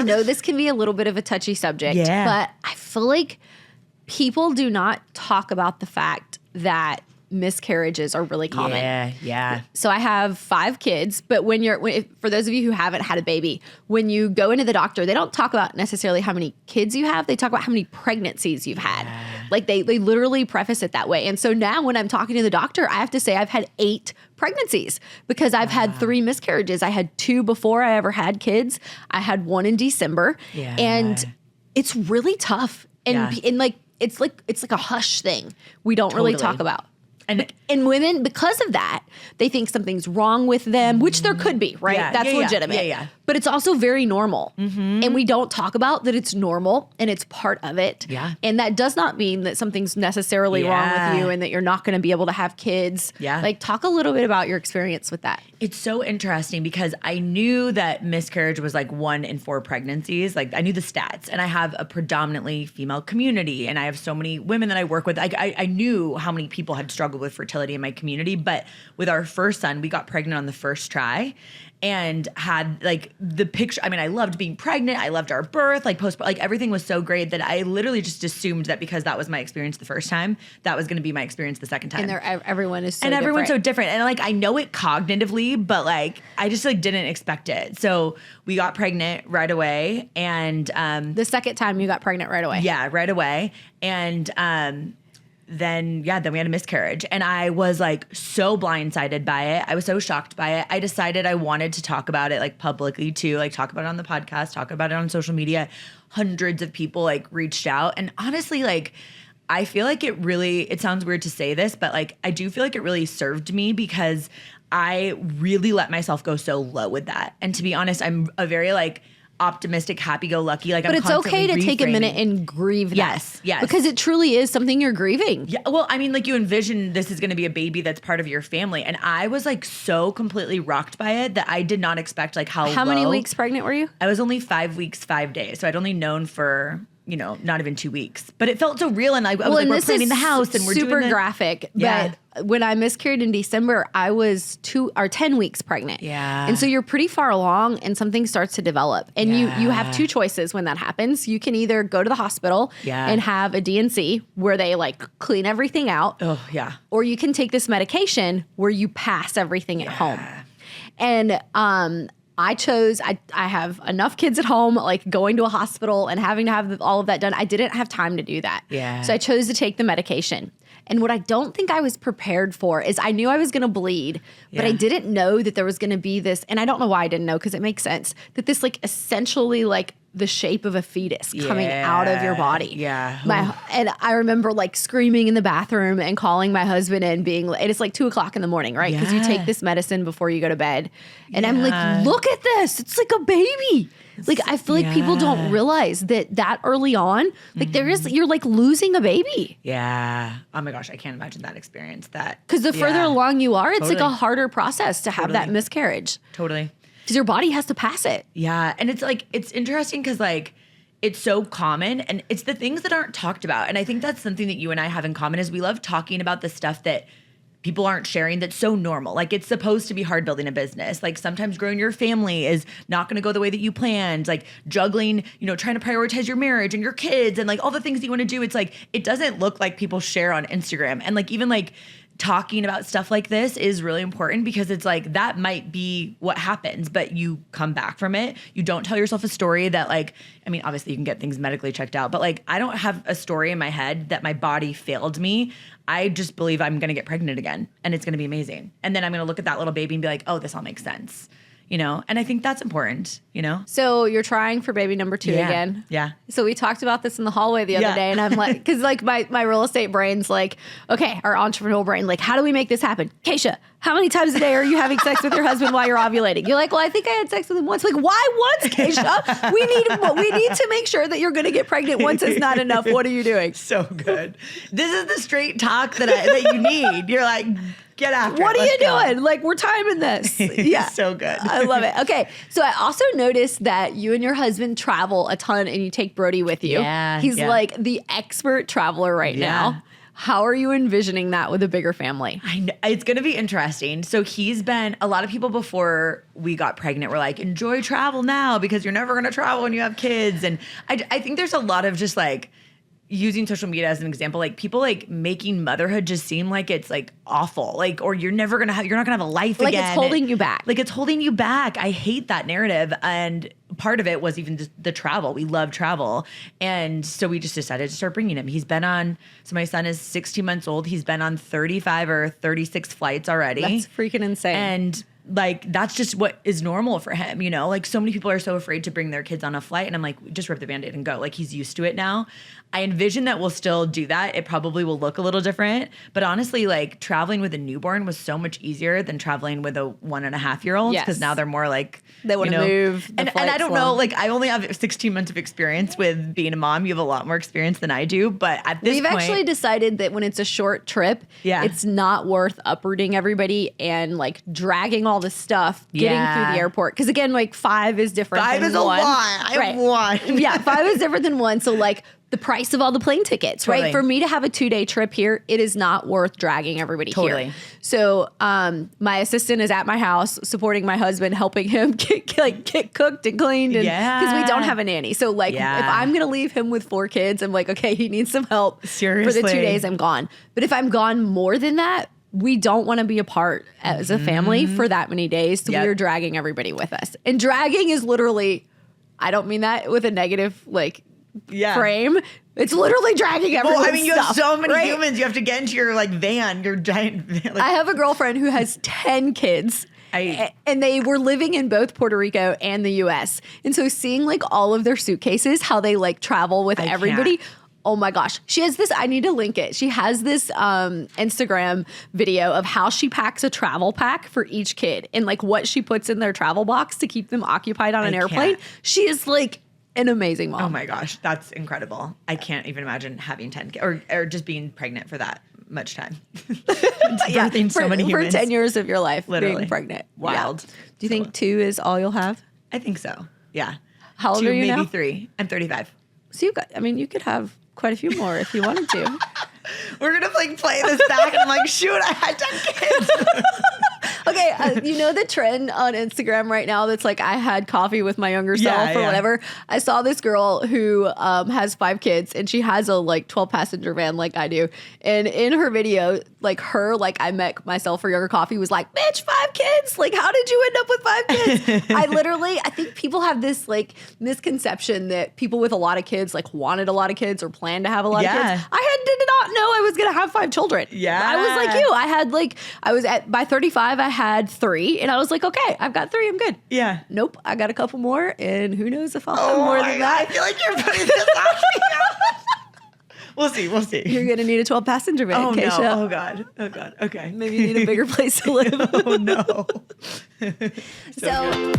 know this can be a little bit of a touchy subject, but I feel like people do not talk about the fact that miscarriages are really common. Yeah. So I have 5 kids, but for those of you who haven't had a baby, when you go into the doctor, they don't talk about necessarily how many kids you have. They talk about how many pregnancies you've had. Like they literally preface it that way. And so now when I'm talking to the doctor, I have to say I've had 8 pregnancies because I've had 3 miscarriages. I had 2 before I ever had kids. I had 1 in December. And it's really tough. And like it's like a hush thing we don't really talk about. And women, because of that, they think something's wrong with them, which there could be, right? That's legitimate. Yeah. But it's also very normal. And we don't talk about that it's normal and it's part of it. And that does not mean that something's necessarily wrong with you and that you're not going to be able to have kids. Like, talk a little bit about your experience with that. It's so interesting because I knew that miscarriage was like 1 in 4 pregnancies. Like, I knew the stats, and I have a predominantly female community, and I have so many women that I work with. I knew how many people had struggled with fertility in my community, but with our first son, we got pregnant on the first try and had like the picture. I mean, I loved being pregnant. I loved our birth, like like everything was so great that I literally just assumed that because that was my experience the first time, that was going to be my experience the second time. And everyone is so different. Everyone's so different. And like, I know it cognitively, but like, I just like didn't expect it. So we got pregnant right away. And the second time you got pregnant right away. Yeah, right away. And then we had a miscarriage, and I was like so blindsided by it. I was so shocked by it. I decided I wanted to talk about it like publicly too, like talk about it on the podcast, talk about it on social media. Hundreds of people like reached out, and honestly, like, I feel like it sounds weird to say this, but like, I do feel like it really served me because I really let myself go so low with that. And to be honest, I'm a very like optimistic, happy-go-lucky. Like, but it's okay to take a minute and grieve that. Yes. Because it truly is something you're grieving. Yeah. Well, I mean, like, you envision this is going to be a baby that's part of your family. And I was like so completely rocked by it that I did not expect like how many weeks pregnant were you? I was only 5 weeks, 5 days. So I'd only known for, not even 2 weeks. But it felt so real. And I was like, we're planning the house and we're super doing graphic. But when I miscarried in December, I was 10 weeks pregnant. Yeah. And so you're pretty far along and something starts to develop. And you have 2 choices when that happens. You can either go to the hospital and have a D&C where they like clean everything out. Oh, yeah. Or you can take this medication where you pass everything at home. And I chose, I have enough kids at home, like going to a hospital and having to have all of that done. I didn't have time to do that. So I chose to take the medication. And what I don't think I was prepared for is I knew I was going to bleed, but I didn't know that there was going to be this, and I don't know why I didn't know because it makes sense, that this like essentially like the shape of a fetus coming out of your body. And I remember like screaming in the bathroom and calling my husband and being like, it's like 2:00 in the morning, right? Because you take this medicine before you go to bed. And I'm like, look at this. It's like a baby. Like, I feel like people don't realize that early on, like you're like losing a baby. Yeah. Oh my gosh. I can't imagine that experience. Because the further along you are, it's like a harder process to have that miscarriage. Totally. Because your body has to pass it. Yeah. And it's like, it's interesting because like, it's so common and it's the things that aren't talked about. And I think that's something that you and I have in common is we love talking about the stuff that people aren't sharing that's so normal. Like, it's supposed to be hard building a business. Like, sometimes growing your family is not going to go the way that you planned. Like, juggling, trying to prioritize your marriage and your kids and like all the things that you want to do. It's like, it doesn't look like people share on Instagram. And like, even like talking about stuff like this is really important because it's like, that might be what happens, but you come back from it. You don't tell yourself a story that like, I mean, obviously you can get things medically checked out, but like, I don't have a story in my head that my body failed me. I just believe I'm going to get pregnant again and it's going to be amazing. And then I'm going to look at that little baby and be like, oh, this all makes sense. And I think that's important, So you're trying for baby number 2 again. Yeah. So we talked about this in the hallway the other day and I'm like, because like my real estate brain's like, okay, our entrepreneurial brain, like, how do we make this happen? Keisha, how many times a day are you having sex with your husband while you're ovulating? You're like, well, I think I had sex with him once. Like, why once, Keisha? we need to make sure that you're going to get pregnant once is not enough. What are you doing? So good. This is the straight talk that you need. You're like, get after What it. are you doing? Like, we're timing this. Yeah. So good. I love it. Okay. So I also noticed that you and your husband travel a ton and you take Brody with you. Yeah. He's like the expert traveler right now. How are you envisioning that with a bigger family? I know, it's going to be interesting. So a lot of people before we got pregnant were like, enjoy travel now because you're never going to travel when you have kids. And I think there's a lot of just like using social media as an example, like people like making motherhood just seem like it's like awful, like, or you're not going to have a life like again. It's holding you back. Like it's holding you back. I hate that narrative. And part of it was even just the travel. We love travel. And so we just decided to start bringing him. So my son is 16 months old. He's been on 35 or 36 flights already. That's freaking insane. And like, that's just what is normal for him, you know? Like so many people are so afraid to bring their kids on a flight. And I'm like, just rip the Band-Aid and go. Like he's used to it now. I envision that we'll still do that. It probably will look a little different. But honestly, like traveling with a newborn was so much easier than traveling with a 1.5-year-old. Because now they're more like, they want to move. And I don't know, like I only have 16 months of experience with being a mom. You have a lot more experience than I do. But at this point, we've actually decided that when it's a short trip, it's not worth uprooting everybody and like dragging all the stuff getting through the airport. Because again, like 5 is different than 1. 5 is a lot. I have 1. Yeah, 5 is different than 1. So like the price of all the plane tickets, right? For me to have a 2-day trip here, it is not worth dragging everybody here. So my assistant is at my house supporting my husband, helping him get cooked and cleaned. Because we don't have a nanny. So like if I'm going to leave him with 4 kids, I'm like, okay, he needs some help. Seriously. For the 2 days I'm gone. But if I'm gone more than that, we don't want to be apart as a family for that many days. So we are dragging everybody with us. And dragging is literally, I don't mean that with a negative like frame. It's literally dragging everyone's Well, I mean, you have so many right? humans. You have to get into your like van, your giant van. Like, I have a girlfriend who has 10 kids. And they were living in both Puerto Rico and the US. And so seeing like all of their suitcases, how they like travel with everybody. Oh my gosh. She has this, I need to link it. She has this Instagram video of how she packs a travel pack for each kid and like what she puts in their travel box to keep them occupied on an airplane. She is like an amazing mom. Oh my gosh. That's incredible. I can't even imagine having 10 kids or just being pregnant for that much time. Birthing so many humans. For 10 years of your life Literally. being pregnant. Wild. Yeah. Do you think 2 is all you'll have? I think so. Yeah. How old 2, are you maybe now? 3. I'm 35. So you could have quite a few more if you wanted to. We're going to like play this back and I'm like, shoot, I had 10 kids. Okay, you know the trend on Instagram right now that's like, I had coffee with my younger self or whatever? I saw this girl who has 5 kids and she has a like 12 passenger van like I do. And in her video, like I met myself for younger coffee was like, bitch, 5 kids? Like, how did you end up with 5 kids? I think people have this like misconception that people with a lot of kids like wanted a lot of kids or planned to have a lot of kids. Did not know I was going to have 5 children. I was like you. By 35, I had 3 and I was like, okay, I've got 3. I'm good. Yeah. Nope. I got a couple more and who knows if I'll have more than that. I feel like you're putting this on me now. We'll see. You're going to need a 12 passenger van, Oh, Keisha. no. Oh, God. Okay. Maybe you need a bigger place to live. Oh, no. So